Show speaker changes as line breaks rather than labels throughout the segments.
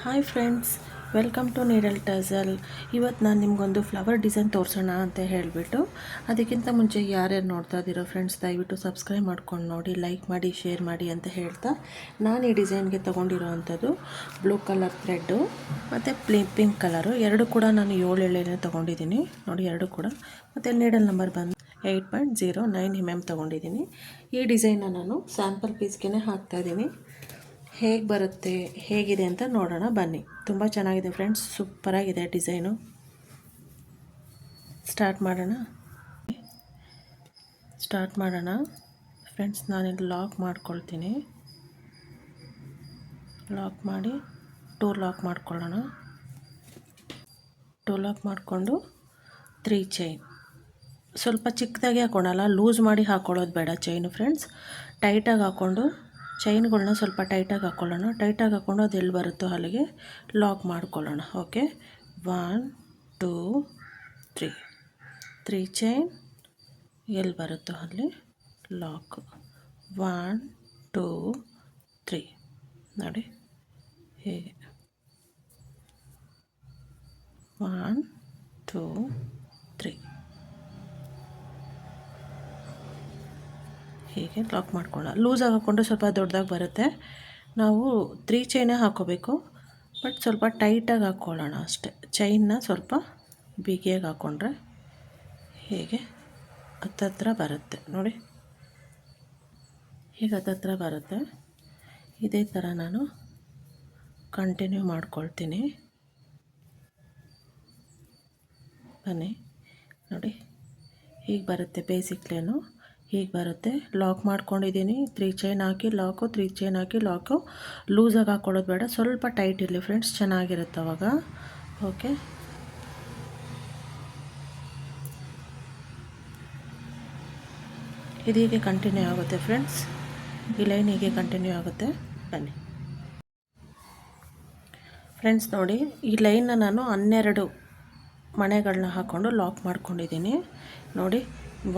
Hi friends, welcome to needle ಟಜಲ್. ಇವತ್ತು ನಾನು ನಿಮಗೊಂದು ಫ್ಲವರ್ ಡಿಸೈನ್ ತೋರಿಸೋಣ ಅಂತ ಹೇಳಿಬಿಟ್ಟು, ಅದಕ್ಕಿಂತ ಮುಂಚೆ ಯಾರ್ಯಾರು ನೋಡ್ತಾ ಇದ್ದೀರೋ ಫ್ರೆಂಡ್ಸ್ ದಯವಿಟ್ಟು ಸಬ್ಸ್ಕ್ರೈಬ್ ಮಾಡ್ಕೊಂಡು ನೋಡಿ, ಲೈಕ್ ಮಾಡಿ, ಶೇರ್ ಮಾಡಿ ಅಂತ ಹೇಳ್ತಾ, ನಾನು ಈ ಡಿಸೈನ್ಗೆ ತೊಗೊಂಡಿರೋ ಅಂಥದ್ದು ಬ್ಲೂ ಕಲರ್ ಥ್ರೆಡ್ಡು ಮತ್ತು ಪಿಂಕ್ ಕಲರು ಎರಡು ಕೂಡ ನಾನು 7 ಎಳೆನೇ ತೊಗೊಂಡಿದ್ದೀನಿ ನೋಡಿ, ಎರಡು ಕೂಡ. ಮತ್ತು ನೀಡಲ್ ನಂಬರ್ ಬಂದು 8.09 mm ತೊಗೊಂಡಿದ್ದೀನಿ. ಈ ಡಿಸೈನ್ನ ನಾನು ಸ್ಯಾಂಪಲ್ ಪೀಸ್ಗೆ ಹಾಕ್ತಾಯಿದ್ದೀನಿ. ಹೇಗೆ ಬರುತ್ತೆ, ಹೇಗಿದೆ ಅಂತ ನೋಡೋಣ ಬನ್ನಿ. ತುಂಬ ಚೆನ್ನಾಗಿದೆ ಫ್ರೆಂಡ್ಸ್, ಸೂಪರಾಗಿದೆ ಡಿಸೈನು. ಸ್ಟಾರ್ಟ್ ಮಾಡೋಣ ಫ್ರೆಂಡ್ಸ್. ನಾನಿಲ್ಲಿ ಲಾಕ್ ಮಾಡ್ಕೊಳ್ತೀನಿ. ಲಾಕ್ ಮಾಡಿ ಲಾಕ್ ಮಾಡ್ಕೊಳ್ಳೋಣ. ಲಾಕ್ ಮಾಡಿಕೊಂಡು 3 ಚೈನ್ ಸ್ವಲ್ಪ ಚಿಕ್ಕದಾಗಿ ಹಾಕೊಳ್ಳಲ್ಲ, ಲೂಸ್ ಮಾಡಿ ಹಾಕೊಳ್ಳೋದು ಬೇಡ ಚೈನು ಫ್ರೆಂಡ್ಸ್. ಟೈಟಾಗಿ ಹಾಕ್ಕೊಂಡು ಚೈನ್ಗಳನ್ನ ಸ್ವಲ್ಪ ಟೈಟಾಗಿ ಹಾಕ್ಕೊಳ್ಳೋಣ. ಟೈಟಾಗಿ ಹಾಕ್ಕೊಂಡು ಅದು ಎಲ್ಲಿ ಬರುತ್ತೋ ಅಲ್ಲಿಗೆ ಲಾಕ್ ಮಾಡ್ಕೊಳ್ಳೋಣ. ಓಕೆ, 1 2 3 ಚೈನ್ ಎಲ್ಲಿ ಬರುತ್ತೋ ಅಲ್ಲಿ ಲಾಕ್. 1 2 3 ನೋಡಿ ಹೀಗೆ 1 2 3 ಹೀಗೆ ಲಾಕ್ ಮಾಡ್ಕೊಳ್ಳೋಣ. ಲೂಸಾಗಿ ಹಾಕ್ಕೊಂಡ್ರೆ ಸ್ವಲ್ಪ ದೊಡ್ಡದಾಗಿ ಬರುತ್ತೆ. ನಾವು 3 ಚೈನೇ ಹಾಕ್ಕೋಬೇಕು, ಬಟ್ ಸ್ವಲ್ಪ ಟೈಟಾಗಿ ಹಾಕ್ಕೊಳ್ಳೋಣ ಅಷ್ಟೇ. ಚೈನ್ನ ಸ್ವಲ್ಪ ಬಿಗಿಯಾಗಿ ಹಾಕ್ಕೊಂಡ್ರೆ ಹೀಗೆ ಹತ್ತತ್ರ ಬರುತ್ತೆ ನೋಡಿ, ಹೀಗೆ ಹತ್ತತ್ರ ಬರುತ್ತೆ. ಇದೇ ಥರ ನಾನು ಕಂಟಿನ್ಯೂ ಮಾಡ್ಕೊಳ್ತೀನಿ. ಬನ್ನಿ ನೋಡಿ, ಹೀಗೆ ಬರುತ್ತೆ ಬೇಸಿಕ್ಲೇನು, ಹೀಗೆ ಬರುತ್ತೆ. ಲಾಕ್ ಮಾಡ್ಕೊಂಡಿದ್ದೀನಿ. 3 ಚೈನ್ ಹಾಕಿ ಲಾಕು, 3 ಚೈನ್ ಹಾಕಿ ಲಾಕು. ಲೂಸಾಗಿ ಹಾಕ್ಕೊಳ್ಳೋದು ಬೇಡ, ಸ್ವಲ್ಪ ಟೈಟ್ ಇರಲಿ ಫ್ರೆಂಡ್ಸ್, ಚೆನ್ನಾಗಿರುತ್ತೆ ಅವಾಗ. ಓಕೆ, ಇದೀಗೆ ಕಂಟಿನ್ಯೂ ಆಗುತ್ತೆ ಫ್ರೆಂಡ್ಸ್. ಈ ಲೈನ್ ಹೀಗೆ ಕಂಟಿನ್ಯೂ ಆಗುತ್ತೆ. ಬನ್ನಿ ಫ್ರೆಂಡ್ಸ್ ನೋಡಿ, ಈ ಲೈನ್ನ ನಾನು 12 ಮಣೆಗಳನ್ನ ಹಾಕ್ಕೊಂಡು ಲಾಕ್ ಮಾಡ್ಕೊಂಡಿದ್ದೀನಿ ನೋಡಿ.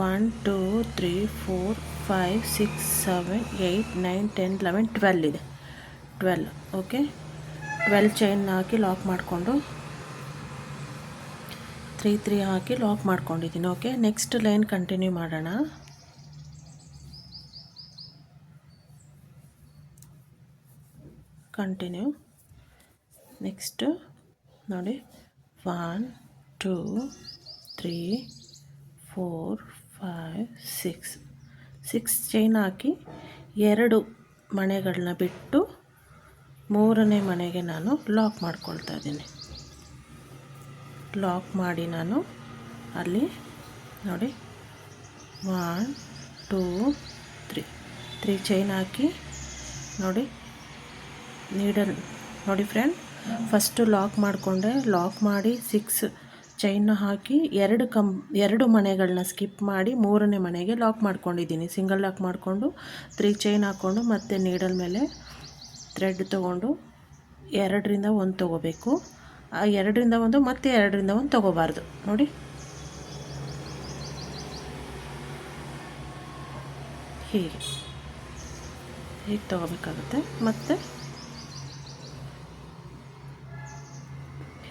1 2 3 4 5 6 7 8 9 10 11 12 ಇದೆ. 12 ಓಕೆ, 12 ಚೈನ್ ಹಾಕಿ ಲಾಕ್ ಮಾಡಿಕೊಂಡು 3 3 ಹಾಕಿ ಲಾಕ್ ಮಾಡ್ಕೊಂಡಿದ್ದೀನಿ. ಓಕೆ, ನೆಕ್ಸ್ಟ್ ಲೈನ್ ಕಂಟಿನ್ಯೂ ಮಾಡೋಣ. ಕಂಟಿನ್ಯೂ ನೆಕ್ಸ್ಟ್ ನೋಡಿ, 1 2 3 4 5 6 ಚೈನ್ ಹಾಕಿ 2 ಮಣೆಗಳನ್ನ ಬಿಟ್ಟು 3ನೇ ಮಣೆಗೆ ನಾನು ಲಾಕ್ ಮಾಡ್ಕೊಳ್ತಾ ಇದ್ದೀನಿ. ಲಾಕ್ ಮಾಡಿ ನಾನು ಅಲ್ಲಿ ನೋಡಿ 1 2 3 ಚೈನ್ ಹಾಕಿ ನೋಡಿ, ನೀಡಲ್ ನೋಡಿ ಫ್ರೆಂಡ್, ಫಸ್ಟು ಲಾಕ್ ಮಾಡಿಕೊಂಡೆ. ಲಾಕ್ ಮಾಡಿ 6 ಚೈನ್ನ ಹಾಕಿ 2 ಮಣೆಗಳನ್ನ ಸ್ಕಿಪ್ ಮಾಡಿ 3ನೇ ಮಣೆಗೆ ಲಾಕ್ ಮಾಡ್ಕೊಂಡಿದ್ದೀನಿ. ಸಿಂಗಲ್ ಲಾಕ್ ಮಾಡಿಕೊಂಡು 3 ಚೈನ್ ಹಾಕ್ಕೊಂಡು ಮತ್ತೆ ನೀಡಲ್ ಮೇಲೆ ಥ್ರೆಡ್ ತೊಗೊಂಡು 2ರಿಂದ 1 ತೊಗೋಬೇಕು. ಆ 2ರಿಂದ 1 ಮತ್ತೆ 2ರಿಂದ 1 ತೊಗೋಬಾರ್ದು ನೋಡಿ. ಹೀಗೆ ತೊಗೋಬೇಕಾಗುತ್ತೆ. ಮತ್ತು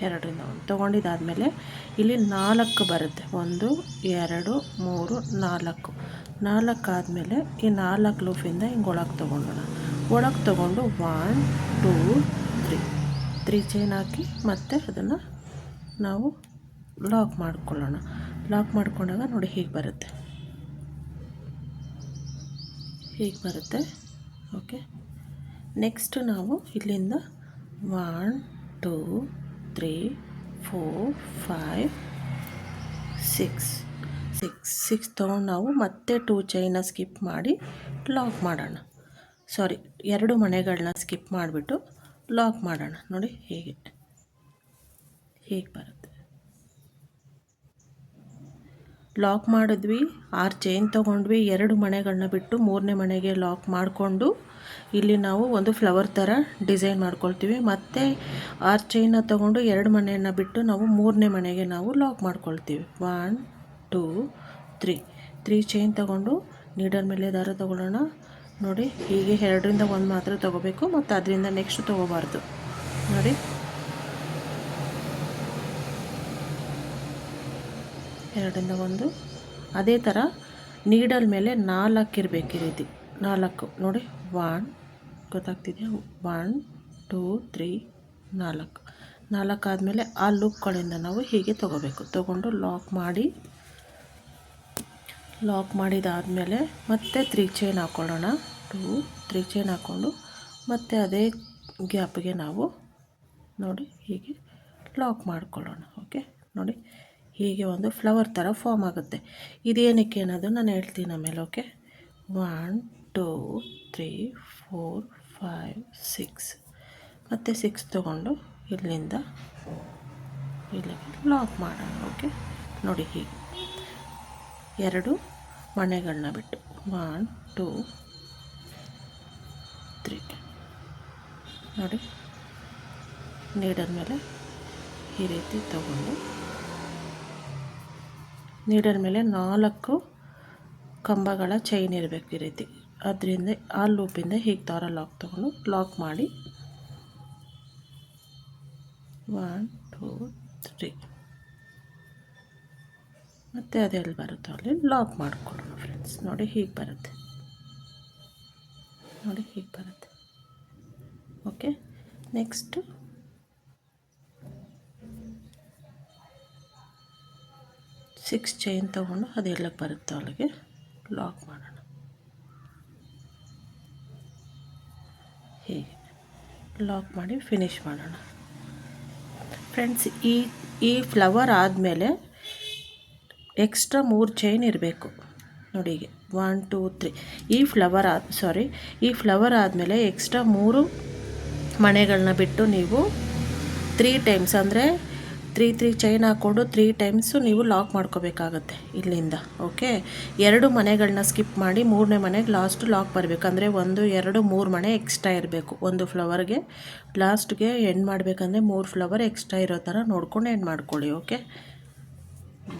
2ರಿಂದ 1 ತೊಗೊಂಡಿದ್ದಾದಮೇಲೆ ಇಲ್ಲಿ 4 ಬರುತ್ತೆ. 1 2 3 4 ಆದಮೇಲೆ ಈ 4 ಲೂಫಿಂದ ಹಿಂಗೆ ಒಳಗೆ ತೊಗೊಂಡು 1 2 3 ಚೈನ್ ಹಾಕಿ ಮತ್ತೆ ಅದನ್ನು ನಾವು ಲಾಕ್ ಮಾಡ್ಕೊಳ್ಳೋಣ. ಲಾಕ್ ಮಾಡ್ಕೊಂಡಾಗ ನೋಡಿ ಹೀಗೆ ಬರುತ್ತೆ. ಓಕೆ, ನೆಕ್ಸ್ಟ್ ನಾವು ಇಲ್ಲಿಂದ 1 2 3 4 5 6 ತೊಗೊಂಡು ನಾವು ಮತ್ತೆ 2 ಚೈನ ಸ್ಕಿಪ್ ಮಾಡಿ ಲಾಕ್ ಮಾಡೋಣ. 2 ಮಣೆಗಳನ್ನ ಸ್ಕಿಪ್ ಮಾಡಿಬಿಟ್ಟು ಲಾಕ್ ಮಾಡೋಣ ನೋಡಿ. ಹೀಗೆ ಬರುತ್ತೆ. ಲಾಕ್ ಮಾಡಿದ್ವಿ, 6 ಚೈನ್ ತೊಗೊಂಡ್ವಿ, 2 ಮಣೆಗಳನ್ನ ಬಿಟ್ಟು 3ನೇ ಮಣೆಗೆ ಲಾಕ್ ಮಾಡಿಕೊಂಡು ಇಲ್ಲಿ ನಾವು ಒಂದು ಫ್ಲವರ್ ಥರ ಡಿಸೈನ್ ಮಾಡ್ಕೊಳ್ತೀವಿ. ಮತ್ತು 6 ಚೈನ್ನ ತೊಗೊಂಡು 2 ಮಣೆಯನ್ನು ಬಿಟ್ಟು ನಾವು 3ನೇ ಮಣೆಗೆ ನಾವು ಲಾಕ್ ಮಾಡ್ಕೊಳ್ತೀವಿ. 1 2 3 ಚೈನ್ ತೊಗೊಂಡು ನೀಡಲ್ ಮೇಲೆ ದಾರ ತೊಗೊಳ್ಳೋಣ ನೋಡಿ. ಹೀಗೆ 2ರಿಂದ 1 ಮಾತ್ರ ತೊಗೋಬೇಕು, ಮತ್ತು ಅದರಿಂದ ನೆಕ್ಸ್ಟ್ ತೊಗೋಬಾರ್ದು. ನೋಡಿ, ಎರಡರಿಂದ ಒಂದು. ಅದೇ ಥರ ನೀಡಲ್ ಮೇಲೆ 4 ಇರಬೇಕು. ಈ ರೀತಿ 4 ನೋಡಿ, 1 ಗೊತ್ತಾಗ್ತಿದೆಯಾ, 1 2 3 4 ಆದಮೇಲೆ ಆ ಲೂಪ್ಗಳಿಂದ ನಾವು ಹೀಗೆ ತೊಗೊಂಡು ಲಾಕ್ ಮಾಡಿದಾದಮೇಲೆ ಮತ್ತೆ 3 ಚೈನ್ ಹಾಕ್ಕೊಳ್ಳೋಣ. 2 3 ಚೈನ್ ಹಾಕ್ಕೊಂಡು ಮತ್ತೆ ಅದೇ ಗ್ಯಾಪ್ಗೆ ನಾವು ನೋಡಿ ಹೀಗೆ ಲಾಕ್ ಮಾಡ್ಕೊಳ್ಳೋಣ. ಓಕೆ, ನೋಡಿ ಹೀಗೆ ಒಂದು ಫ್ಲವರ್ ಥರ ಫಾರ್ಮ್ ಆಗುತ್ತೆ. ಇದೇನಕ್ಕೆ ಅನ್ನೋದು ನಾನು ಹೇಳ್ತೀನಿ ಆಮೇಲೆ. ಓಕೆ, 1 2 3 4 5 6 ಮತ್ತು 6 ತೊಗೊಂಡು ಇಲ್ಲಿಂದ ಇಲ್ಲಿಗೆ ಲಾಕ್ ಮಾಡೋಣ. ಓಕೆ, ನೋಡಿ ಹೀಗೆ 2 ಮಣೆಗಳನ್ನ ಬಿಟ್ಟು 1 2 3 ನೋಡಿ, ನೀಡಲ್ ಮೇಲೆ ಈ ರೀತಿ ತಗೊಂಡು ನೀಡಲ್ ಮೇಲೆ 4 ಕಂಬಗಳ ಚೈನ್ ಇರಬೇಕು ಈ ರೀತಿ. ಅದರಿಂದ ಆ ಲೂಪಿಂದ ಹೀಗೆ ದಾರ ಲಾಕ್ ಮಾಡಿ 1 2 3 ಮತ್ತು ಅದೆಲ್ಲಿ ಬರುತ್ತೋ ಅಲ್ಲಿ ಲಾಕ್ ಮಾಡ್ಕೊಳ್ಳೋಣ ಫ್ರೆಂಡ್ಸ್. ನೋಡಿ ಹೀಗೆ ಬರುತ್ತೆ, ನೋಡಿ ಹೀಗೆ ಬರುತ್ತೆ. ಓಕೆ, ನೆಕ್ಸ್ಟು 6 ಚೈನ್ ತೊಗೊಂಡು ಅದೆಲ್ಲಕ್ಕೆ ಬರುತ್ತೋ ಅಲ್ಲಿಗೆ ಲಾಕ್ ಮಾಡೋಣ. ಹೀಗೆ ಲಾಕ್ ಮಾಡಿ ಫಿನಿಷ್ ಮಾಡೋಣ ಫ್ರೆಂಡ್ಸ್. ಈ ಫ್ಲವರ್ ಆದಮೇಲೆ ಎಕ್ಸ್ಟ್ರಾ 3 ಚೈನ್ ಇರಬೇಕು ನೋಡಿ. ಹೀಗೆ 1 2 3 ಈ ಫ್ಲವರ್ ಆದಮೇಲೆ ಎಕ್ಸ್ಟ್ರಾ 3 ಮಣೆಗಳನ್ನ ಬಿಟ್ಟು ನೀವು 3 ಟೈಮ್ಸ್ ಅಂದರೆ 3 ಚೈನ್ ಹಾಕ್ಕೊಂಡು 3 ಟೈಮ್ಸು ನೀವು ಲಾಕ್ ಮಾಡ್ಕೋಬೇಕಾಗತ್ತೆ ಇಲ್ಲಿಂದ. ಓಕೆ, 2 ಮನೆಗಳನ್ನ ಸ್ಕಿಪ್ ಮಾಡಿ 3ನೇ ಮನೆಗೆ ಲಾಸ್ಟ್ ಲಾಕ್ ಬರಬೇಕು. ಅಂದರೆ 1 2 3 ಮನೆ ಎಕ್ಸ್ಟ್ರಾ ಇರಬೇಕು. ಒಂದು ಫ್ಲವರ್ಗೆ ಲಾಸ್ಟ್ಗೆ ಎಂಡ್ ಮಾಡಬೇಕಂದ್ರೆ 3 ಫ್ಲವರ್ ಎಕ್ಸ್ಟ್ರಾ ಇರೋ ಥರ ನೋಡ್ಕೊಂಡು ಎಂಡ್ ಮಾಡ್ಕೊಳ್ಳಿ. ಓಕೆ,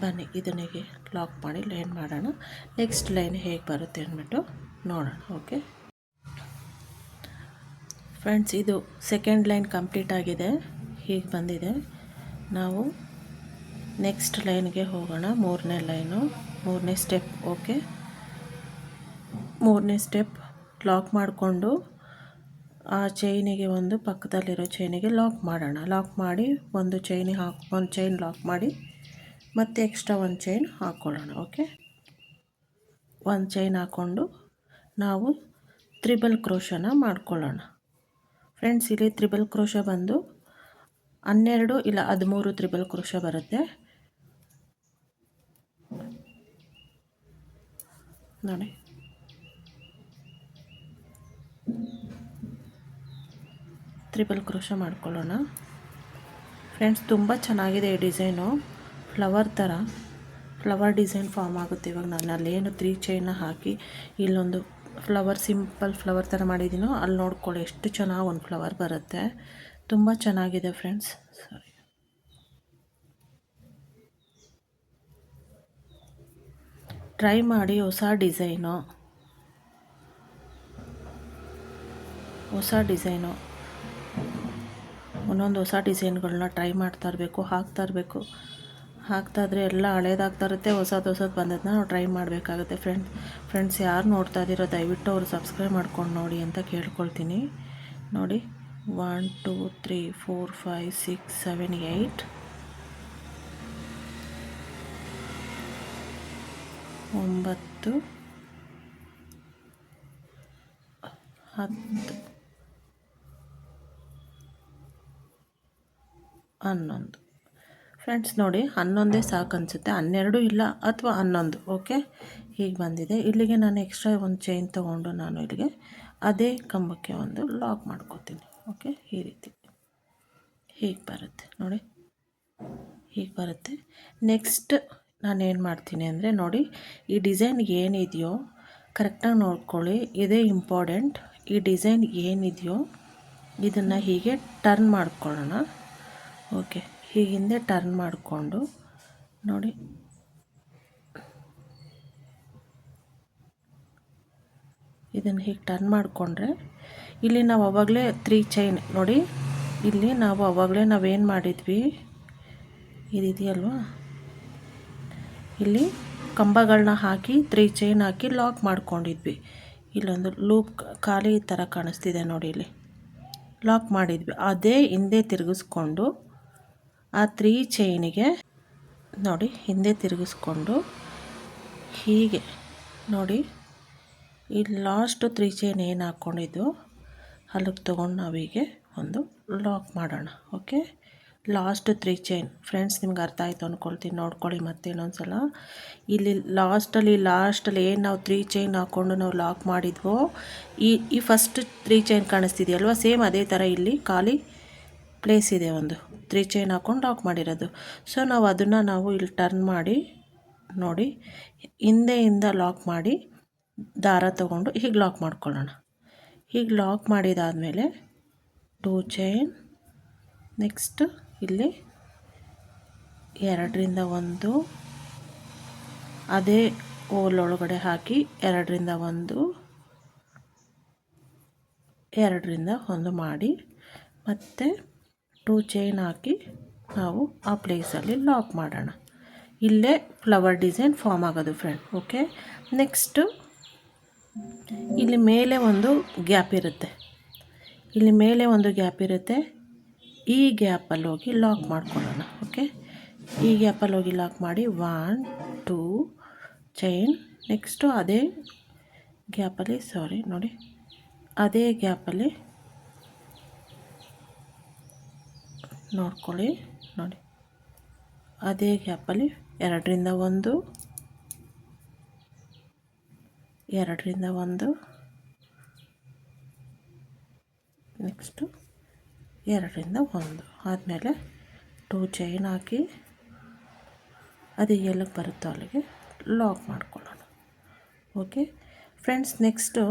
ಬನ್ನಿ ಇದನ್ನಿಗೆ ಲಾಕ್ ಮಾಡಿ ಲೈನ್ ಮಾಡೋಣ. ನೆಕ್ಸ್ಟ್ ಲೈನ್ ಹೇಗೆ ಬರುತ್ತೆ ಅಂದ್ಬಿಟ್ಟು ನೋಡೋಣ. ಓಕೆ ಫ್ರೆಂಡ್ಸ್, ಇದು ಸೆಕೆಂಡ್ ಲೈನ್ ಕಂಪ್ಲೀಟ್ ಆಗಿದೆ, ಹೀಗೆ ಬಂದಿದೆ. ನಾವು ನೆಕ್ಸ್ಟ್ ಲೈನ್ಗೆ ಹೋಗೋಣ. 3ನೇ ಲೈನು, 3ನೇ ಸ್ಟೆಪ್. ಓಕೆ, 3ನೇ ಸ್ಟೆಪ್ ಲಾಕ್ ಮಾಡಿಕೊಂಡು ಆ ಚೈನಿಗೆ ಒಂದು ಪಕ್ಕದಲ್ಲಿರೋ ಚೈನಿಗೆ ಲಾಕ್ ಮಾಡೋಣ. ಲಾಕ್ ಮಾಡಿ ಒಂದು ಚೈನ್ ಲಾಕ್ ಮಾಡಿ ಮತ್ತೆ ಎಕ್ಸ್ಟ್ರಾ 1 ಚೈನ್ ಹಾಕ್ಕೊಳ್ಳೋಣ. ಓಕೆ, 1 ಚೈನ್ ಹಾಕ್ಕೊಂಡು ನಾವು ತ್ರಿಬಲ್ ಕ್ರೋಶನ ಮಾಡ್ಕೊಳ್ಳೋಣ ಫ್ರೆಂಡ್ಸ್. ಇಲ್ಲಿ ತ್ರಿಬಲ್ ಕ್ರೋಶ ಬಂದು 12 ಇಲ್ಲ 13 ತ್ರಿಬಲ್ ಕ್ರೋಶ ಬರುತ್ತೆ ನೋಡಿ. ತ್ರಿಬಲ್ ಕ್ರೋಶ ಮಾಡ್ಕೊಳ್ಳೋಣ ಫ್ರೆಂಡ್ಸ್. ತುಂಬ ಚೆನ್ನಾಗಿದೆ ಈ ಡಿಸೈನು, ಫ್ಲವರ್ ಡಿಸೈನ್ ಫಾರ್ಮ್ ಆಗುತ್ತೆ. ಇವಾಗ ನಾನು ಅಲ್ಲೇನು 3 ಚೈನ್ನ ಹಾಕಿ ಇಲ್ಲೊಂದು ಸಿಂಪಲ್ ಫ್ಲವರ್ ಥರ ಮಾಡಿದ್ದೀನೋ ಅಲ್ಲಿ ನೋಡ್ಕೊಳ್ಳಿ ಎಷ್ಟು ಚೆನ್ನಾಗಿ ಒಂದು ಫ್ಲವರ್ ಬರುತ್ತೆ. ತುಂಬ ಚೆನ್ನಾಗಿದೆ ಫ್ರೆಂಡ್ಸ್. ಸಾರಿ, ಟ್ರೈ ಮಾಡಿ ಹೊಸ ಡಿಸೈನು ಒಂದೊಂದು ಹೊಸ ಡಿಸೈನ್ಗಳನ್ನ ಟ್ರೈ ಮಾಡ್ತಾ ಇರಬೇಕು, ಹಾಕ್ತಾಯಿದ್ರೆ ಎಲ್ಲ ಹಳೇದಾಗ್ತಾ ಇರುತ್ತೆ. ಹೊಸದು ಬಂದದನ್ನ ನಾವು ಟ್ರೈ ಮಾಡಬೇಕಾಗುತ್ತೆ ಫ್ರೆಂಡ್ಸ್. ಯಾರು ನೋಡ್ತಾ ಇದ್ದೀರೋ ದಯವಿಟ್ಟು ಅವರು ಸಬ್ಸ್ಕ್ರೈಬ್ ಮಾಡ್ಕೊಂಡು ನೋಡಿ ಅಂತ ಕೇಳ್ಕೊಳ್ತೀನಿ. ನೋಡಿ 1 2 3 4 5 6 7 8 9 10 11 ಫ್ರೆಂಡ್ಸ್. ನೋಡಿ 11 ಸಾಕು ಅನಿಸುತ್ತೆ, 12 ಇಲ್ಲ ಅಥವಾ 11. ಓಕೆ, ಹೀಗೆ ಬಂದಿದೆ. ಇಲ್ಲಿಗೆ ನಾನು ಎಕ್ಸ್ಟ್ರಾ 1 ಚೈನ್ ತೊಗೊಂಡು ನಾನು ಇಲ್ಲಿಗೆ ಅದೇ ಕಂಬಕ್ಕೆ ಒಂದು ಲಾಕ್ ಮಾಡ್ಕೋತೀನಿ. ಓಕೆ, ಈ ರೀತಿ ಹೀಗೆ ಬರುತ್ತೆ ನೋಡಿ, ಹೀಗೆ ಬರುತ್ತೆ. ನೆಕ್ಸ್ಟ್ ನಾನೇನು ಮಾಡ್ತೀನಿ ಅಂದರೆ ನೋಡಿ, ಈ ಡಿಸೈನ್ ಏನಿದೆಯೋ ಕರೆಕ್ಟಾಗಿ ನೋಡ್ಕೊಳ್ಳಿ, ಇದೇ ಇಂಪಾರ್ಟೆಂಟ್. ಈ ಡಿಸೈನ್ ಏನಿದೆಯೋ ಇದನ್ನು ಹೀಗೆ ಟರ್ನ್ ಮಾಡ್ಕೊಳ್ಳೋಣ. ಓಕೆ, ಹೀಗಿಂದೆ ಟರ್ನ್ ಮಾಡಿಕೊಂಡು ನೋಡಿ ಇದನ್ನು ಹೀಗೆ ಟರ್ನ್ ಮಾಡಿಕೊಂಡ್ರೆ ಇಲ್ಲಿ ನಾವು ಆವಾಗಲೇ 3 ಚೈನ್ ನೋಡಿ ಇಲ್ಲಿ ನಾವು ಆವಾಗಲೇ ನಾವೇನು ಮಾಡಿದ್ವಿ, ಇದಿದೆಯಲ್ವಾ, ಇಲ್ಲಿ ಕಂಬಗಳನ್ನ ಹಾಕಿ 3 ಚೈನ್ ಹಾಕಿ ಲಾಕ್ ಮಾಡ್ಕೊಂಡಿದ್ವಿ. ಇಲ್ಲೊಂದು ಲೂಪ್ ಖಾಲಿ ಥರ ಕಾಣಿಸ್ತಿದೆ ನೋಡಿ, ಇಲ್ಲಿ ಲಾಕ್ ಮಾಡಿದ್ವಿ. ಅದೇ ಹಿಂದೆ ತಿರುಗಿಸ್ಕೊಂಡು ಆ 3 ಚೈನಿಗೆ ನೋಡಿ, ಹಿಂದೆ ತಿರುಗಿಸ್ಕೊಂಡು ಹೀಗೆ ನೋಡಿ, ಈ ಲಾಸ್ಟ್ 3 ಚೈನ್ ಏನು ಹಾಕ್ಕೊಂಡಿದ್ದು ಅಲ್ಲಿಗೆ ತೊಗೊಂಡು ನಾವೀಗೆ ಒಂದು ಲಾಕ್ ಮಾಡೋಣ. ಓಕೆ, ಲಾಸ್ಟ್ 3 ಚೈನ್ ಫ್ರೆಂಡ್ಸ್, ನಿಮ್ಗೆ ಅರ್ಥ ಆಯಿತು ಅಂದ್ಕೊಳ್ತೀನಿ. ನೋಡ್ಕೊಳ್ಳಿ ಮತ್ತೆ ಇನ್ನೊಂದು ಸಲ. ಇಲ್ಲಿ ಲಾಸ್ಟಲ್ಲಿ ಏನು ನಾವು 3 ಚೈನ್ ಹಾಕ್ಕೊಂಡು ನಾವು ಲಾಕ್ ಮಾಡಿದ್ವೋ, ಈ ಫಸ್ಟ್ 3 ಚೈನ್ ಕಾಣಿಸ್ತಿದೆಯಲ್ವ, ಸೇಮ್ ಅದೇ ಥರ ಇಲ್ಲಿ ಖಾಲಿ ಪ್ಲೇಸ್ ಇದೆ, ಒಂದು 3 ಚೈನ್ ಹಾಕ್ಕೊಂಡು ಲಾಕ್ ಮಾಡಿರೋದು. ಸೊ ನಾವು ಅದನ್ನು ಇಲ್ಲಿ ಟರ್ನ್ ಮಾಡಿ ನೋಡಿ, ಹಿಂದೆಯಿಂದ ಲಾಕ್ ಮಾಡಿ ದಾರ ತೊಗೊಂಡು ಹೀಗೆ ಲಾಕ್ ಮಾಡ್ಕೊಳ್ಳೋಣ. ಹೀಗೆ ಲಾಕ್ ಮಾಡಿದಾದಮೇಲೆ 2 ಚೈನ್, ನೆಕ್ಸ್ಟ್ ಇಲ್ಲಿ 2ರಿಂದ 1 ಅದೇ ಹೋಲ್ ಒಳಗಡೆ ಹಾಕಿ 2ರಿಂದ 1 2ರಿಂದ 1 ಮಾಡಿ ಮತ್ತು 2 ಚೈನ್ ಹಾಕಿ ನಾವು ಆ ಪ್ಲೇಸಲ್ಲಿ ಲಾಕ್ ಮಾಡೋಣ. ಇಲ್ಲೇ ಫ್ಲವರ್ ಡಿಸೈನ್ ಫಾರ್ಮ್ ಆಗೋದು ಫ್ರೆಂಡ್. ಓಕೆ, ನೆಕ್ಸ್ಟು ಇಲ್ಲಿ ಮೇಲೆ ಒಂದು ಗ್ಯಾಪ್ ಇರುತ್ತೆ, ಇಲ್ಲಿ ಮೇಲೆ ಒಂದು ಗ್ಯಾಪ್ ಇರುತ್ತೆ. ಈ ಗ್ಯಾಪಲ್ಲಿ ಹೋಗಿ ಲಾಕ್ ಮಾಡ್ಕೊಳ್ಳೋಣ. ಓಕೆ, ಈ ಗ್ಯಾಪಲ್ಲಿ ಹೋಗಿ ಲಾಕ್ ಮಾಡಿ 1 2 ಚೈನ್, ನೆಕ್ಸ್ಟು ಅದೇ ಗ್ಯಾಪಲ್ಲಿ ನೋಡಿ, ಅದೇ ಗ್ಯಾಪಲ್ಲಿ ನೋಡ್ಕೊಳ್ಳಿ ನೋಡಿ, ಅದೇ ಗ್ಯಾಪಲ್ಲಿ 2ರಿಂದ 1 2ರಿಂದ 1 ನೆಕ್ಸ್ಟು 2ರಿಂದ 1 ಆದಮೇಲೆ 2 ಚೈನ್ ಹಾಕಿ ಅದು ಎಲ್ಲಿಗೆ ಬರುತ್ತೋ ಅಲ್ಲಿಗೆ ಲಾಕ್ ಮಾಡ್ಕೊಳ್ಳೋಣ. ಓಕೆ ಫ್ರೆಂಡ್ಸ್, ನೆಕ್ಸ್ಟು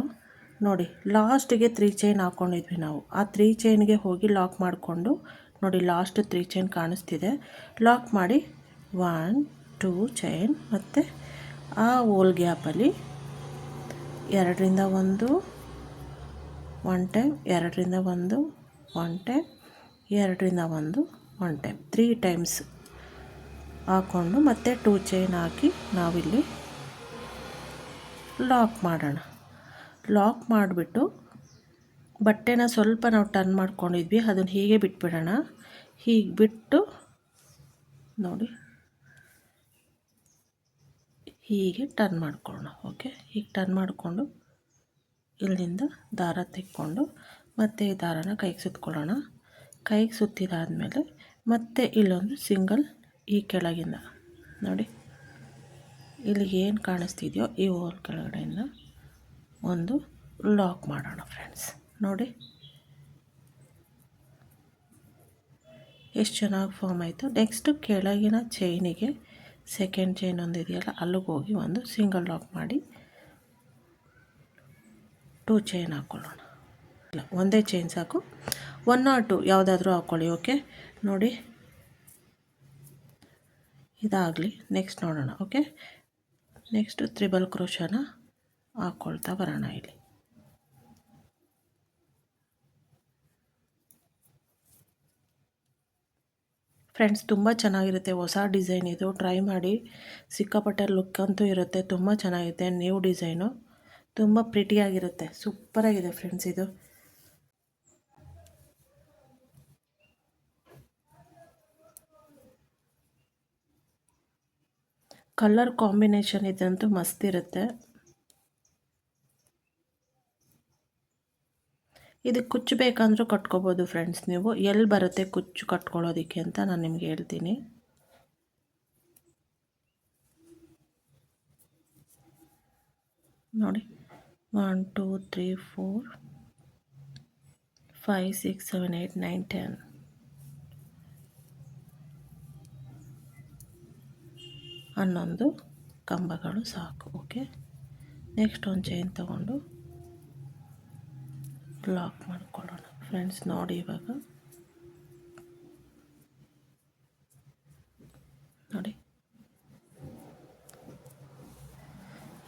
ನೋಡಿ, ಲಾಸ್ಟಿಗೆ 3 ಚೈನ್ ಹಾಕ್ಕೊಂಡಿದ್ವಿ ನಾವು. ಆ 3 ಚೈನ್ಗೆ ಹೋಗಿ ಲಾಕ್ ಮಾಡಿಕೊಂಡು ನೋಡಿ, ಲಾಸ್ಟ್ 3 ಚೈನ್ ಕಾಣಿಸ್ತಿದೆ, ಲಾಕ್ ಮಾಡಿ 1 2 ಚೈನ್ ಮತ್ತು ಆ ಹೋಲ್ ಗ್ಯಾಪಲ್ಲಿ 2ರಿಂದ 1 1 ಟೈಮ್, 2ರಿಂದ 1 1 ಟೈಮ್, 2ರಿಂದ 1 1 ಟೈಮ್, 3 ಟೈಮ್ಸ್ ಹಾಕ್ಕೊಂಡು ಮತ್ತೆ 2 ಚೈನ್ ಹಾಕಿ ನಾವಿಲ್ಲಿ ಲಾಕ್ ಮಾಡೋಣ. ಲಾಕ್ ಮಾಡಿಬಿಟ್ಟು ಬಟ್ಟೆನ ಸ್ವಲ್ಪ ನಾವು ಟರ್ನ್ ಮಾಡ್ಕೊಂಡಿದ್ವಿ, ಅದನ್ನು ಹೀಗೆ ಬಿಟ್ಬಿಡೋಣ. ಹೀಗೆ ಬಿಟ್ಟು ನೋಡಿ, ಹೀಗೆ ಟರ್ನ್ ಮಾಡ್ಕೊಳ್ಳೋಣ. ಓಕೆ, ಹೀಗೆ ಟರ್ನ್ ಮಾಡಿಕೊಂಡು ಇಲ್ಲಿಂದ ದಾರ ತೆಕ್ಕೊಂಡು ಮತ್ತೆ ಈ ದಾರನ ಕೈಗೆ ಸುತ್ಕೊಳ್ಳೋಣ. ಕೈಗೆ ಸುತ್ತಿದಾದಮೇಲೆ ಮತ್ತೆ ಇಲ್ಲೊಂದು ಸಿಂಗಲ್ ಈ ಕೆಳಗಿಂದ ನೋಡಿ, ಇಲ್ಲಿ ಏನು ಕಾಣಿಸ್ತಿದೆಯೋ ಈ ಹೋಲ್ ಕೆಳಗಡೆಯಿಂದ ಒಂದು ಲಾಕ್ ಮಾಡೋಣ ಫ್ರೆಂಡ್ಸ್. ನೋಡಿ ಎಷ್ಟು ಚೆನ್ನಾಗಿ ಫಾರ್ಮ್ ಆಯಿತು. ನೆಕ್ಸ್ಟು ಕೆಳಗಿನ ಚೈನಿಗೆ ಸೆಕೆಂಡ್ ಚೈನ್ ಒಂದು ಇದೆಯಲ್ಲ, ಅಲ್ಲಿಗೆ ಹೋಗಿ ಒಂದು ಸಿಂಗಲ್ ಲಾಕ್ ಮಾಡಿ 2 ಚೈನ್ ಹಾಕ್ಕೊಳ್ಳೋಣ. ಇಲ್ಲ, ಒಂದೇ ಚೈನ್ ಸಾಕು, 1 or 2 ಯಾವುದಾದ್ರೂ ಹಾಕ್ಕೊಳ್ಳಿ. ಓಕೆ ನೋಡಿ, ಇದಾಗಲಿ. ನೆಕ್ಸ್ಟ್ ನೋಡೋಣ. ಓಕೆ, ನೆಕ್ಸ್ಟು ತ್ರಿಬಲ್ ಕ್ರೋಶನ ಹಾಕ್ಕೊಳ್ತಾ ಬರೋಣ. ಇಲ್ಲಿ ಫ್ರೆಂಡ್ಸ್, ತುಂಬ ಚೆನ್ನಾಗಿರುತ್ತೆ, ಹೊಸ ಡಿಸೈನ್ ಇದು, ಟ್ರೈ ಮಾಡಿ. ಸಿಕ್ಕಾಪಟ್ಟೆ ಲುಕ್ ಅಂತೂ ಇರುತ್ತೆ, ತುಂಬ ಚೆನ್ನಾಗಿರುತ್ತೆ. ನ್ಯೂ ಡಿಸೈನು, ತುಂಬ ಪ್ರಿಟಿಯಾಗಿರುತ್ತೆ, ಸೂಪರಾಗಿದೆ ಫ್ರೆಂಡ್ಸ್ ಇದು. ಕಲರ್ ಕಾಂಬಿನೇಷನ್ ಇದಂತೂ ಮಸ್ತ್ ಇರುತ್ತೆ. ಇದಕ್ಕೆ ಕುಚ್ಚು ಬೇಕಂದ್ರೂ ಕಟ್ಕೋಬೋದು ಫ್ರೆಂಡ್ಸ್. ನೀವು ಎಲ್ಲಿ ಬರುತ್ತೆ ಕುಚ್ಚು ಕಟ್ಕೊಳ್ಳೋದಕ್ಕೆ ಅಂತ ನಾನು ನಿಮಗೆ ಹೇಳ್ತೀನಿ. ನೋಡಿ, 1 2 3 4 5 6 7 8 9 10 11 ಕಂಬಗಳು ಸಾಕು. ಓಕೆ, ನೆಕ್ಸ್ಟ್ ಒಂದು ಚೈನ್ ತಗೊಂಡು ಲಾಕ್ ಮಾಡ್ಕೊಳ್ಳೋಣ ಫ್ರೆಂಡ್ಸ್. ನೋಡಿ, ಇವಾಗ ನೋಡಿ,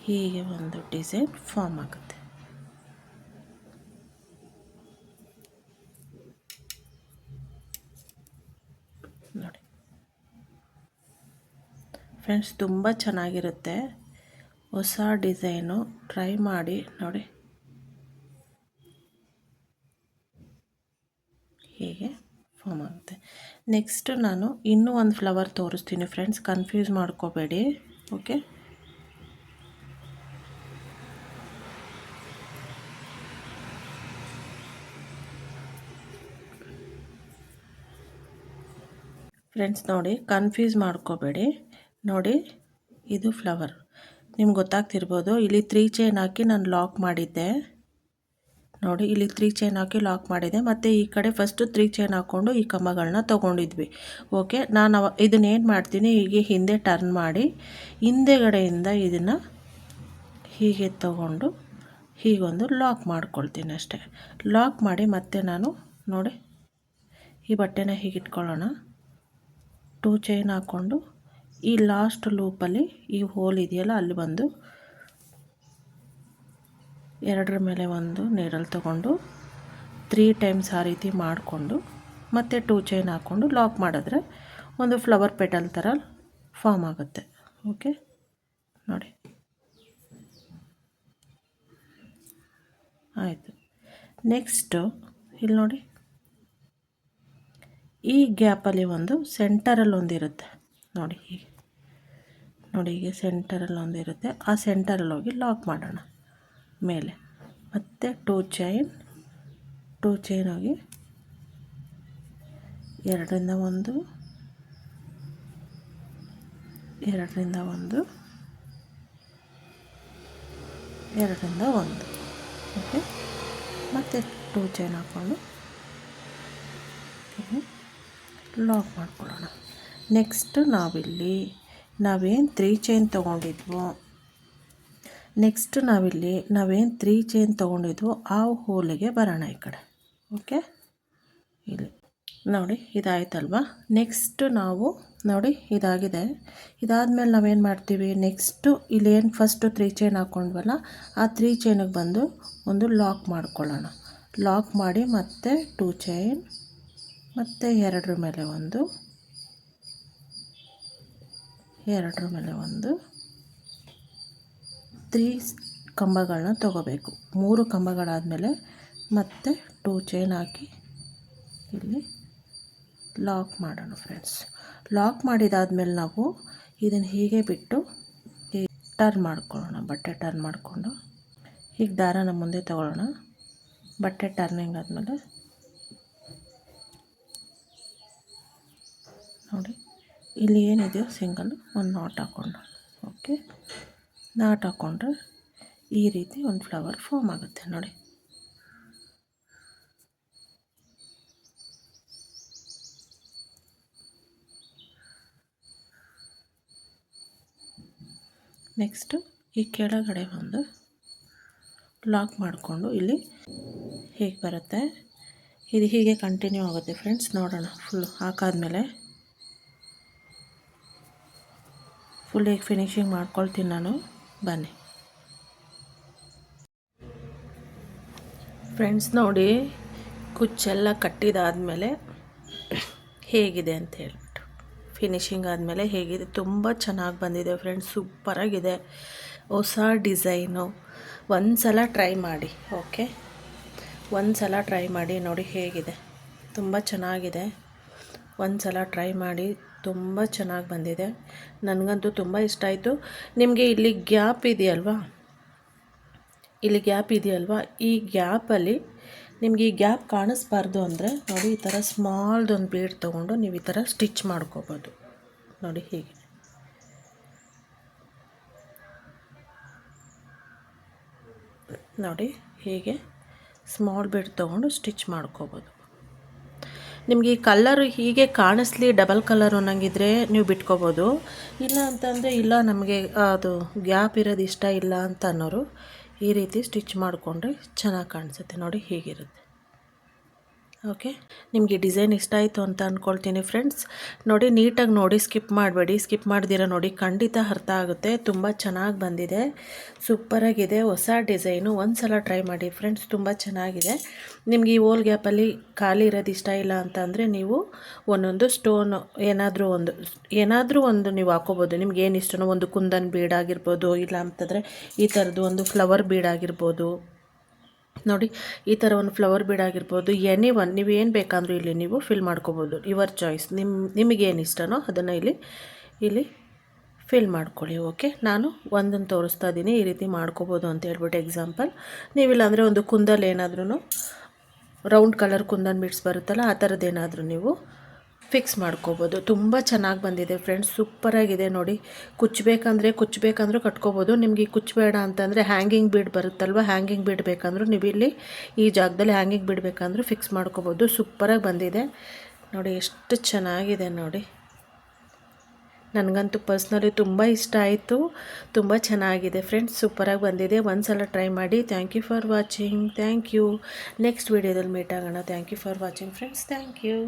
ಹೀಗೆ ಒಂದು ಡಿಸೈನ್ ಫಾರ್ಮ್ ಆಗುತ್ತೆ. ಫ್ರೆಂಡ್ಸ್ ತುಂಬ ಚೆನ್ನಾಗಿರುತ್ತೆ. ಹೊಸ ಡಿಸೈನು, ಟ್ರೈ ಮಾಡಿ ನೋಡಿ. ಹೀಗೆ ಫಾರ್ಮ್ ಆಗುತ್ತೆ. ನೆಕ್ಸ್ಟ್ ನಾನು ಇನ್ನೂ ಒಂದು ಫ್ಲವರ್ ತೋರಿಸ್ತೀನಿ ಫ್ರೆಂಡ್ಸ್, ಕನ್ಫ್ಯೂಸ್ ಮಾಡ್ಕೋಬೇಡಿ. ಓಕೆ, ಫ್ರೆಂಡ್ಸ್ ನೋಡಿ, ಕನ್ಫ್ಯೂಸ್ ಮಾಡ್ಕೋಬೇಡಿ. ನೋಡಿ, ಇದು ಫ್ಲವರ್ ನಿಮ್ಗೆ ಗೊತ್ತಾಗ್ತಿರ್ಬೋದು. ಇಲ್ಲಿ 3 ಚೈನ್ ಹಾಕಿ ನಾನು ಲಾಕ್ ಮಾಡಿದ್ದೆ ನೋಡಿ. ಇಲ್ಲಿ 3 ಚೈನ್ ಹಾಕಿ ಲಾಕ್ ಮಾಡಿದೆ. ಮತ್ತು ಈ ಕಡೆ ಫಸ್ಟು 3 ಚೈನ್ ಹಾಕ್ಕೊಂಡು ಈ ಕಂಬಗಳನ್ನ ತೊಗೊಂಡಿದ್ವಿ. ಓಕೆ, ನಾನು ಇದನ್ನೇನು ಮಾಡ್ತೀನಿ, ಹೀಗೆ ಹಿಂದೆ ಟರ್ನ್ ಮಾಡಿ ಹಿಂದೆಗಡೆಯಿಂದ ಇದನ್ನು ಹೀಗೆ ತೊಗೊಂಡು ಹೀಗೊಂದು ಲಾಕ್ ಮಾಡ್ಕೊಳ್ತೀನಿ ಅಷ್ಟೇ. ಲಾಕ್ ಮಾಡಿ ಮತ್ತೆ ನಾನು ನೋಡಿ ಈ ಬಟ್ಟೆನ ಹೀಗೆ ಇಟ್ಕೊಳ್ಳೋಣ. 2 ಚೈನ್ ಹಾಕ್ಕೊಂಡು ಈ ಲಾಸ್ಟ್ ಲೂಪಲ್ಲಿ ಈ ಹೋಲ್ ಇದೆಯಲ್ಲ ಅಲ್ಲಿ ಬಂದು ಎರಡರ ಮೇಲೆ ಒಂದು ನೀಡಲ್ ತೊಗೊಂಡು 3 ಟೈಮ್ಸ್ ಆ ರೀತಿ ಮಾಡಿಕೊಂಡು ಮತ್ತೆ 2 ಚೈನ್ ಹಾಕ್ಕೊಂಡು ಲಾಕ್ ಮಾಡಿದ್ರೆ ಒಂದು ಫ್ಲವರ್ ಪೆಟಲ್ ಥರ ಫಾರ್ಮ್ ಆಗುತ್ತೆ. ಓಕೆ ನೋಡಿ, ಆಯಿತು. ನೆಕ್ಸ್ಟು ಇಲ್ಲಿ ನೋಡಿ, ಈ ಗ್ಯಾಪಲ್ಲಿ ಒಂದು ಸೆಂಟರಲ್ಲಿ ಒಂದಿರುತ್ತೆ ನೋಡಿ. ಹೀಗೆ ನೋಡಿ, ಹೀಗೆ ಸೆಂಟರಲ್ಲಿ ಒಂದಿರುತ್ತೆ. ಆ ಸೆಂಟರಲ್ಲಿ ಹೋಗಿ ಲಾಕ್ ಮಾಡೋಣ ಮೇಲೆ. ಮತ್ತು 2 ಚೈನ್ ಹೋಗಿ ಎರಡರಿಂದ ಒಂದು ಓಕೆ. ಮತ್ತು 2 ಚೈನ್ ಹಾಕ್ಕೊಂಡು ಲಾಕ್ ಮಾಡ್ಕೊಳ್ಳೋಣ. ನೆಕ್ಸ್ಟ್ ನಾವೇನು 3 ಚೈನ್ ತೊಗೊಂಡಿದ್ವೋ ನಾವೇನು 3 ಚೈನ್ ತೊಗೊಂಡಿದ್ವೋ ಆ ಹೋಲಿಗೆ ಬರೋಣ ಈ ಕಡೆ. ಓಕೆ, ಇಲ್ಲಿ ನೋಡಿ ಇದಾಯ್ತಲ್ವ. ನೆಕ್ಸ್ಟ್ ನಾವು ನೋಡಿ ಇದಾಗಿದೆ. ಇದಾದಮೇಲೆ ನಾವೇನು ಮಾಡ್ತೀವಿ, ನೆಕ್ಸ್ಟು ಇಲ್ಲೇನು ಫಸ್ಟು 3 ಚೈನ್ ಹಾಕ್ಕೊಂಡ್ವಲ್ಲ ಆ 3 ಚೈನಿಗೆ ಬಂದು ಒಂದು ಲಾಕ್ ಮಾಡ್ಕೊಳ್ಳೋಣ. ಲಾಕ್ ಮಾಡಿ ಮತ್ತೆ 2 ಚೈನ್ ಮತ್ತು ಎರಡರ ಮೇಲೆ ಒಂದು 3 ಕಂಬಗಳನ್ನ ತೊಗೋಬೇಕು. 3 ಕಂಬಗಳಾದಮೇಲೆ ಮತ್ತೆ 2 ಚೈನ್ ಹಾಕಿ ಇಲ್ಲಿ ಲಾಕ್ ಮಾಡೋಣ ಫ್ರೆಂಡ್ಸ್. ಲಾಕ್ ಮಾಡಿದಾದ್ಮೇಲೆ ನಾವು ಇದನ್ನು ಹೀಗೆ ಬಿಟ್ಟು ಟರ್ನ್ ಮಾಡ್ಕೊಳ್ಳೋಣ. ಬಟ್ಟೆ ಟರ್ನ್ ಮಾಡಿಕೊಂಡು ಹೀಗೆ ದಾರನ ಮುಂದೆ ತಗೊಳ್ಳೋಣ. ಬಟ್ಟೆ ಟರ್ನಿಂಗ್ ಆದಮೇಲೆ ನೋಡಿ ಇಲ್ಲಿ ಏನಿದೆಯೋ ಸಿಂಗಲ್ ಒಂದು ನಾಟ್ ಹಾಕ್ಕೊಂಡು, ಓಕೆ, ನಾಟ್ ಹಾಕ್ಕೊಂಡ್ರೆ ಈ ರೀತಿ ಒಂದು ಫ್ಲವರ್ ಫಾರ್ಮ್ ಆಗುತ್ತೆ ನೋಡಿ. ನೆಕ್ಸ್ಟು ಈ ಕೆಳಗಡೆ ಒಂದು ಲಾಕ್ ಮಾಡಿಕೊಂಡು ಇಲ್ಲಿ ಹೀಗೆ ಬರುತ್ತೆ. ಇದು ಹೀಗೆ ಕಂಟಿನ್ಯೂ ಆಗುತ್ತೆ ಫ್ರೆಂಡ್ಸ್. ನೋಡೋಣ ಫುಲ್ ಹಾಕಾದ್ಮೇಲೆ ಫುಲ್ ಹೇಗೆ ಫಿನಿಶಿಂಗ್ ಮಾಡ್ಕೊಳ್ತೀನಿ ನಾನು, ಬನ್ನಿ ಫ್ರೆಂಡ್ಸ್. ನೋಡಿ, ಕುಚ್ಚೆಲ್ಲ ಕಟ್ಟಿದಾದಮೇಲೆ ಹೇಗಿದೆ ಅಂತ ಹೇಳ್ಬಿಟ್ಟು ಫಿನಿಶಿಂಗ್ ಆದಮೇಲೆ ಹೇಗಿದೆ, ತುಂಬ ಚೆನ್ನಾಗಿ ಬಂದಿದೆ ಫ್ರೆಂಡ್ಸ್, ಸೂಪರಾಗಿದೆ. ಹೊಸ ಡಿಸೈನು, ಒಂದು ಸಲ ಟ್ರೈ ಮಾಡಿ. ಓಕೆ, ಒಂದು ಸಲ ಟ್ರೈ ಮಾಡಿ ನೋಡಿ ಹೇಗಿದೆ, ತುಂಬ ಚೆನ್ನಾಗಿದೆ. ಒಂದು ಸಲ ಟ್ರೈ ಮಾಡಿ, ತುಂಬ ಚೆನ್ನಾಗಿ ಬಂದಿದೆ. ನನಗಂತೂ ತುಂಬ ಇಷ್ಟ ಆಯಿತು. ನಿಮಗೆ ಇಲ್ಲಿ ಗ್ಯಾಪ್ ಇದೆಯಲ್ವಾ, ಈ ಗ್ಯಾಪಲ್ಲಿ ನಿಮಗೆ ಈ ಗ್ಯಾಪ್ ಕಾಣಿಸ್ಬಾರ್ದು ಅಂದರೆ ನೋಡಿ ಈ ಥರ ಸ್ಮಾಲ್ದೊಂದು ಬೀಡ್ ತೊಗೊಂಡು ನೀವು ಈ ಥರ ಸ್ಟಿಚ್ ಮಾಡ್ಕೋಬೋದು ನೋಡಿ. ಹೀಗೆ ನೋಡಿ, ಹೀಗೆ ಸ್ಮಾಲ್ ಬೀಡ್ ತೊಗೊಂಡು ಸ್ಟಿಚ್ ಮಾಡ್ಕೋಬೋದು. ನಿಮಗೆ ಈ ಕಲ್ಲರು ಹೀಗೆ ಕಾಣಿಸ್ಲಿ ಡಬಲ್ ಕಲರ್ ಅನ್ನಂಗಿದ್ರೆ ನೀವು ಬಿಟ್ಕೋಬೋದು. ಇಲ್ಲ ಅಂತಂದರೆ ಇಲ್ಲ ನಮಗೆ ಅದು ಗ್ಯಾಪ್ ಇರೋದು ಇಷ್ಟ ಇಲ್ಲ ಅಂತ ಅನ್ನೋರು ಈ ರೀತಿ ಸ್ಟಿಚ್ ಮಾಡಿಕೊಂಡ್ರೆ ಚೆನ್ನಾಗಿ ಕಾಣಿಸುತ್ತೆ ನೋಡಿ. ಹೀಗಿರುತ್ತೆ ಓಕೆ, ನಿಮಗೆ ಡಿಸೈನ್ ಇಷ್ಟ ಆಯಿತು ಅಂತ ಅಂದ್ಕೊಳ್ತೀನಿ ಫ್ರೆಂಡ್ಸ್. ನೋಡಿ, ನೀಟಾಗಿ ನೋಡಿ, ಸ್ಕಿಪ್ ಮಾಡಬೇಡಿ. ಸ್ಕಿಪ್ ಮಾಡ್ದಿರ ನೋಡಿ, ಖಂಡಿತ ಅರ್ಥ ಆಗುತ್ತೆ. ತುಂಬ ಚೆನ್ನಾಗಿ ಬಂದಿದೆ, ಸೂಪರಾಗಿದೆ, ಹೊಸ ಡಿಸೈನು. ಒಂದು ಸಲ ಟ್ರೈ ಮಾಡಿ ಫ್ರೆಂಡ್ಸ್, ತುಂಬ ಚೆನ್ನಾಗಿದೆ. ನಿಮಗೆ ಈ ಹೋಲ್ ಗ್ಯಾಪಲ್ಲಿ ಖಾಲಿ ಇರೋದು ಇಷ್ಟ ಇಲ್ಲ ಅಂತಂದರೆ ನೀವು ಒಂದೊಂದು ಸ್ಟೋನು ಏನಾದರೂ ಒಂದು ನೀವು ಹಾಕೋಬೋದು. ನಿಮ್ಗೆ ಏನು ಇಷ್ಟನೋ, ಒಂದು ಕುಂದನ್ ಬೀಡ್ ಆಗಿರ್ಬೋದು, ಇಲ್ಲ ಅಂತಂದರೆ ಈ ಥರದ್ದು ಒಂದು ಫ್ಲವರ್ ಬೀಡ್ ಆಗಿರ್ಬೋದು. ನೋಡಿ, ಈ ಥರ ಒಂದು ಫ್ಲವರ್ ಬೀಡ್ ಆಗಿರ್ಬೋದು, ಎನಿ ಒನ್ ನೀವು ಏನು ಬೇಕಂದ್ರೂ ಇಲ್ಲಿ ನೀವು ಫಿಲ್ ಮಾಡ್ಕೋಬೋದು. ಯುವರ್ ಚಾಯ್ಸ್, ನಿಮಗೇನು ಇಷ್ಟನೋ ಅದನ್ನು ಇಲ್ಲಿ ಫಿಲ್ ಮಾಡ್ಕೊಳ್ಳಿ. ಓಕೆ, ನಾನು ಒಂದನ್ನು ತೋರಿಸ್ತಾ ಇದ್ದೀನಿ, ಈ ರೀತಿ ಮಾಡ್ಕೋಬೋದು ಅಂತ ಹೇಳ್ಬಿಟ್ಟು ಎಕ್ಸಾಂಪಲ್. ನೀವಿಲ್ಲ ಅಂದರೆ ಒಂದು ಕುಂದಲ್ಲಿ ಏನಾದ್ರೂ ರೌಂಡ್ ಕಲರ್ ಕುಂದನ್ ಬೀಡ್ಸ್ ಬರುತ್ತಲ್ಲ, ಆ ಥರದ್ದೇನಾದರೂ ನೀವು ಫಿಕ್ಸ್ ಮಾಡ್ಕೋಬೋದು. ತುಂಬ ಚೆನ್ನಾಗಿ ಬಂದಿದೆ ಫ್ರೆಂಡ್ಸ್, ಸೂಪರಾಗಿದೆ. ನೋಡಿ, ಕುಚ್ಚಬೇಕಂದ್ರೂ ಕಟ್ಕೋಬೋದು. ನಿಮಗೆ ಕುಚ್ಚಬೇಡ ಅಂತಂದರೆ ಹ್ಯಾಂಗಿಂಗ್ ಬೀಡ್ ಬರುತ್ತಲ್ವ, ಹ್ಯಾಂಗಿಂಗ್ ಬೀಡ್ ಬೇಕಂದ್ರೂ ನೀವು ಇಲ್ಲಿ ಈ ಜಾಗದಲ್ಲಿ ಹ್ಯಾಂಗಿಂಗ್ ಬೀಡ್ ಬೇಕಂದ್ರೂ ಫಿಕ್ಸ್ ಮಾಡ್ಕೋಬೋದು. ಸೂಪರಾಗಿ ಬಂದಿದೆ ನೋಡಿ, ಎಷ್ಟು ಚೆನ್ನಾಗಿದೆ ನೋಡಿ. ನನಗಂತೂ ಪರ್ಸ್ನಲಿ ತುಂಬ ಇಷ್ಟ ಆಯಿತು, ತುಂಬ ಚೆನ್ನಾಗಿದೆ ಫ್ರೆಂಡ್ಸ್, ಸೂಪರಾಗಿ ಬಂದಿದೆ. ಒಂದು ಸಲ ಟ್ರೈ ಮಾಡಿ. Thank you for watching. Thank you. Next ವೀಡಿಯೋದಲ್ಲಿ ಮೀಟ್ ಆಗೋಣ. Thank you for watching friends. Thank you.